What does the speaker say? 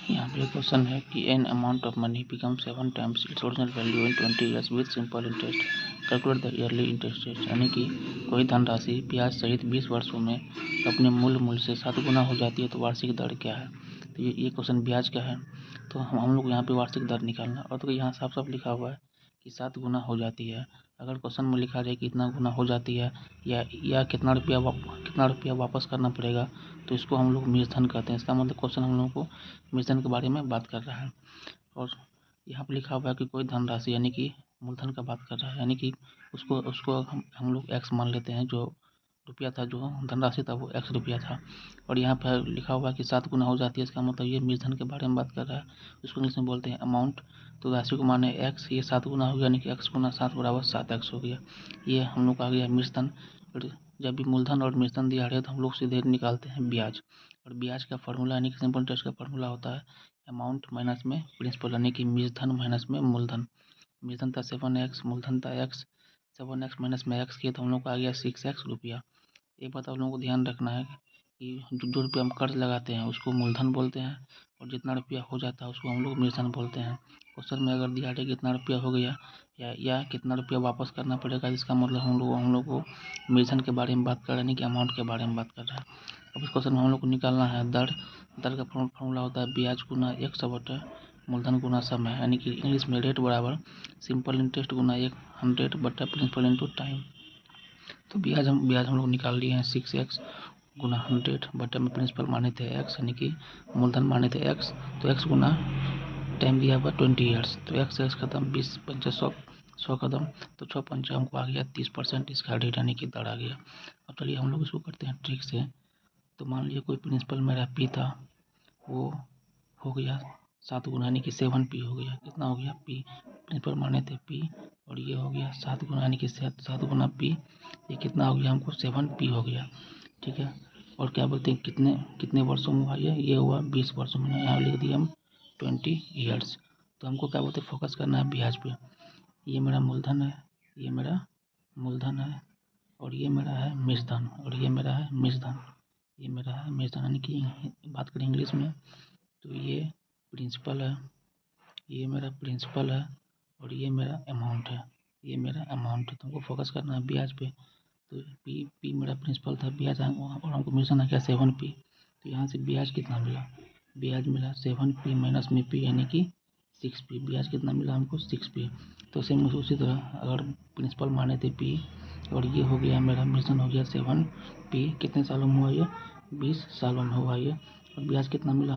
यहाँ पे क्वेश्चन है कि an amount of money become 7 times its original value in 20 years with simple interest, calculate the yearly interest rate. यानी कि कोई धनराशि ब्याज सहित 20 वर्षों में अपने मूल्य से 7 गुना हो जाती है तो वार्षिक दर क्या है। तो ये क्वेश्चन ब्याज का है, तो हम लोग यहाँ पे वार्षिक दर निकालना। और तो यहाँ साफ साफ लिखा हुआ है कि 7 गुना हो जाती है। अगर क्वेश्चन में लिखा जाए कि इतना गुना हो जाती है या कितना रुपया वापस करना पड़ेगा, तो इसको हम लोग मूलधन कहते हैं। इसका मतलब क्वेश्चन हम लोगों को मूलधन के बारे में बात कर रहा है। और यहाँ पर लिखा हुआ है कि कोई धनराशि यानी कि मूलधन का बात कर रहा है, यानी कि उसको हम लोग एक्स मान लेते हैं। जो रुपया था, जो धनराशि था, वो एक्स रुपया था। और यहाँ पर लिखा हुआ है कि 7 गुना हो जाती है। इसका मतलब ये मूलधन के बारे में बात कर रहा है। इसको इंग्लिश में बोलते हैं अमाउंट। तो राशि को माने एक्स, ये 7 गुना हो गया, यानी कि एक्स गुना 7 बराबर 7x हो गया। ये हम लोग आ गया मूलधन। जब भी मूलधन और मूलधन दिया है तो हम लोग सीधे निकालते हैं ब्याज। और ब्याज का फॉर्मूला यानी कि सिंपल इंटरेस्ट का फॉर्मूला होता है अमाउंट माइनस में प्रिंसिपल, यानी कि मूलधन माइनस में मूलधन। मूलधन था 7x, मूलधन था x। 7x माइनस में x किया तो हम लोग को आ गया 6x रुपया। एक बात आप लोगों को ध्यान रखना है कि जो रुपया हम कर्ज लगाते हैं उसको मूलधन बोलते हैं, और जितना रुपया हो जाता है उसको हम लोग मूलधन बोलते हैं। क्वेश्चन में अगर दिया है कितना रुपया हो गया या कितना रुपया वापस करना पड़ेगा, इसका मतलब हम लोग को मूलधन के बारे में बात कर रहे हैं, नहीं कि अमाउंट के बारे में बात कर रहा है। अब इस क्वेश्चन में हम लोग को निकालना है दर। दर का फॉर्मूला होता है ब्याज गुना 100 बटा मूलधन गुना समय, यानी कि इंग्लिश में रेट बराबर सिंपल इंटरेस्ट गुना 100 बटा प्रिंसिपल इंटू टाइम। तो ब्याज हम लोग निकाल लिए हैं 6x गुना 100 बटे में प्रिंसिपल माने थे x, यानी कि मूलधन माने थे x। तो x गुना टाइम दिया हुआ 20 ईयर्स, तो x खत्म 20 पंचे 100 कदम, तो 6 पंचे हमको आ गया 30%। इसका रेट यानी कि दर आ गया। अब चलिए हम लोग इसको करते हैं ट्रिक से। तो मान लीजिए कोई प्रिंसिपल मेरा p था, वो हो गया 7 गुना, यानी कि 7p हो गया। कितना हो गया p, प्रिंसिपल माने थे p, और ये हो गया 7 गुना, यानी कि 7 गुना p। ये कितना हो गया हमको 7p हो गया। ठीक है। और क्या बोलते हैं कितने वर्षों में हुआ ये हुआ 20 वर्षों में। यहाँ लिख दिए हम 20 ईयर्स। तो हमको क्या बोलते हैं फोकस करना है ब्याज पे। ये मेरा मूलधन है, ये मेरा मूलधन है, और ये मेरा है मूलधन, और ये मेरा है मूलधन, ये मेरा है मूलधन। यानी कि बात करें इंग्लिश में तो ये प्रिंसिपल है, ये मेरा प्रिंसिपल है, और ये मेरा अमाउंट है, ये मेरा अमाउंट है। तो हमको फोकस करना है ब्याज पे। तो पी मेरा प्रिंसिपल था, ब्याज और हमको मिशन आ गया 7p। तो यहाँ से ब्याज कितना मिला, ब्याज मिला 7p माइनस में p, यानी कि 6p। ब्याज कितना मिला हमको 6p। तो सेम उसी तरह अगर प्रिंसिपल माने थे p, और ये हो गया मेरा मिशन हो गया 7p। कितने सालों में हुआ ये 20 सालों में हुआ ये। और ब्याज कितना मिला